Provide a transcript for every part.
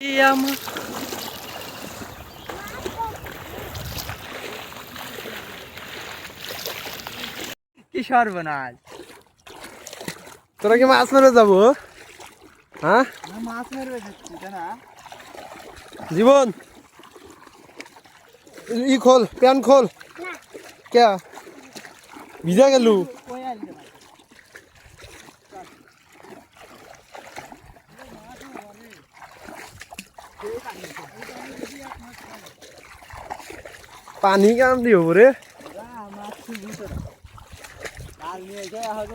কি সর্বনাশ, তোরা কি মাছ মেরে যাবো? হ্যাঁ মাছ মেরে যাচ্ছি না জীবন, ই খোল, প্যান্ট খোল। কে ভিজা গেলু? পানি কাম দিব রে,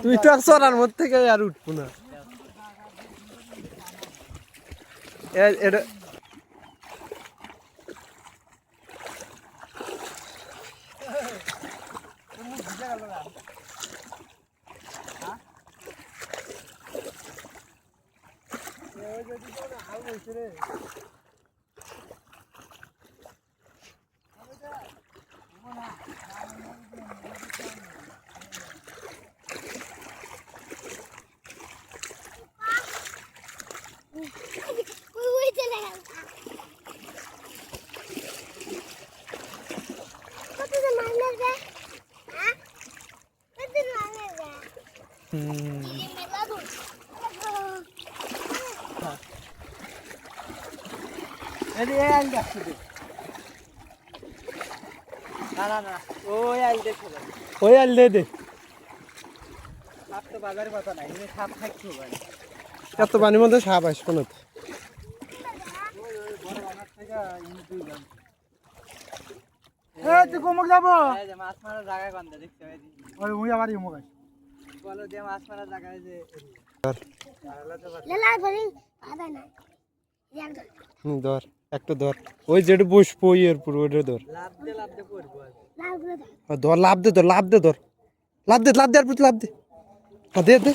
তুই তো চড়ার মধ্যে থেকে আর উঠবো না। এটা ওই আল দে দে, বাজারের কথা নাই, সাপ থাকছো এত পানির মধ্যে সাপ আসবো না তো। কমক যাবো মাছ মারার জায়গায় গন্ধ দেখতে বলো যে মাছ মারার জায়গায় যে ধর একটা ধর, ওই যেটা বসবো এর পুরো ওইটা ধর, ধর লাভ দে, ধর লাভ দে, ধর লাভ দে, লাভ দে, আর লাভ দে, দে দে,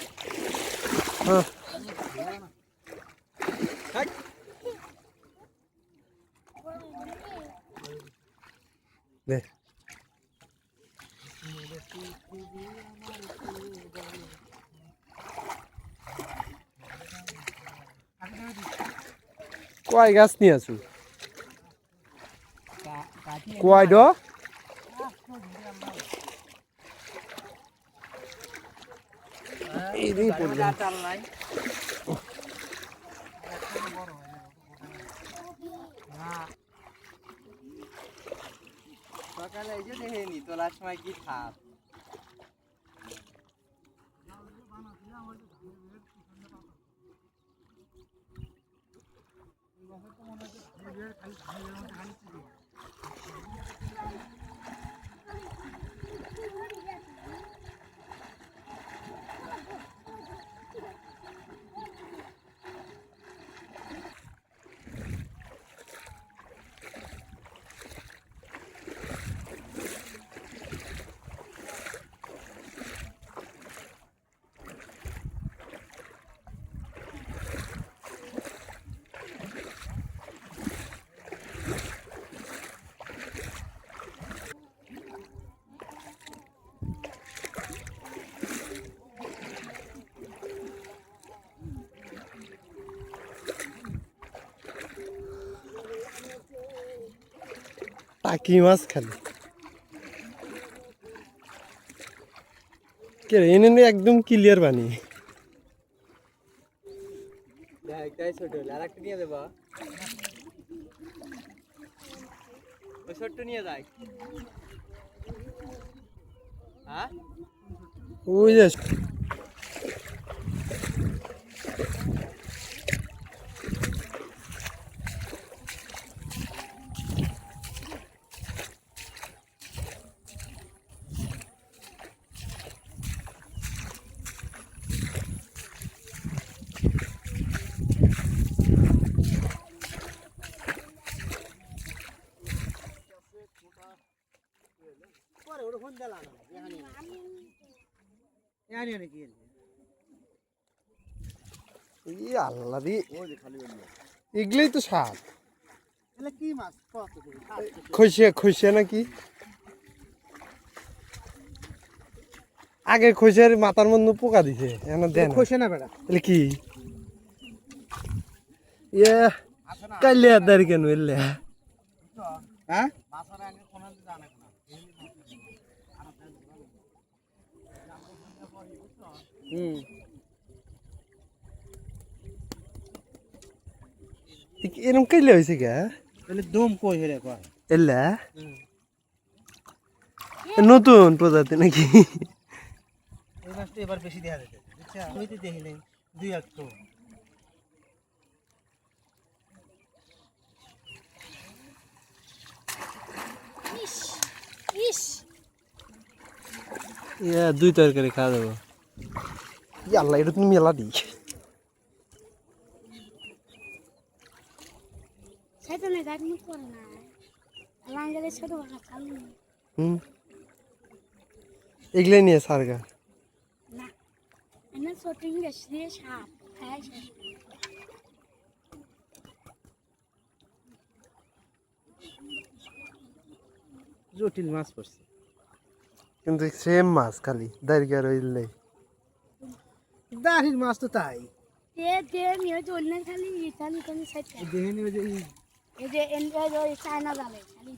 হ্যাঁ দে। কয় গাছ নিয়ে আসু? কয় ড সকালে এই যে দেখেনি তোলার সময় কি খাপ টাকি মাছ খালি কে এনে একদম ক্লিয়ার পানি। ছোট আর একটা নিয়ে দেবা, ওই ছোট্ট নিয়ে যাই। হ্যাঁ ওই যে আল্লাহ দি এগুলোই তো সাপ, খসিয়া খসিয়া নাকি আগে খসিয়ার মাথার মধ্যে পোকা দিছে, এখন দেন খসে না বেড়া তাহলে কি ইয়ে কাইলে আদার কেন এলে হ্যাঁ হুম এরকম কাইলে হয়েছে কে তাহলে দম কই হেরে কয় এলে নতুন প্রজাতি নাকি এই মাছটা এবার বেশি দেখা যেতে বুঝছা হইতে দেখি নাই দুই এক তো ইয়া দুই তরকারি খাওয়া দেবো আল্লাহ এটা তুমি মেলা দিই সেজন্য গাড়ি করে না লাঙ্গলে ছোট ভাষা চালু এগুলাই নিয়ে সারগা না এনে ছোট ইংলিশ দিয়ে সাপ খায় জটিল মাছ পড়ছে কিন্তু সেম মাছ খালি দাঁড়িয়ে রইলে দাহির মাছ তো তাই দে নিয়ে চলনে খালি ইতালি সাইড দেহে নিয়ে যে এই যে এন্ড্রয়েড ওই চায়না জালে খালি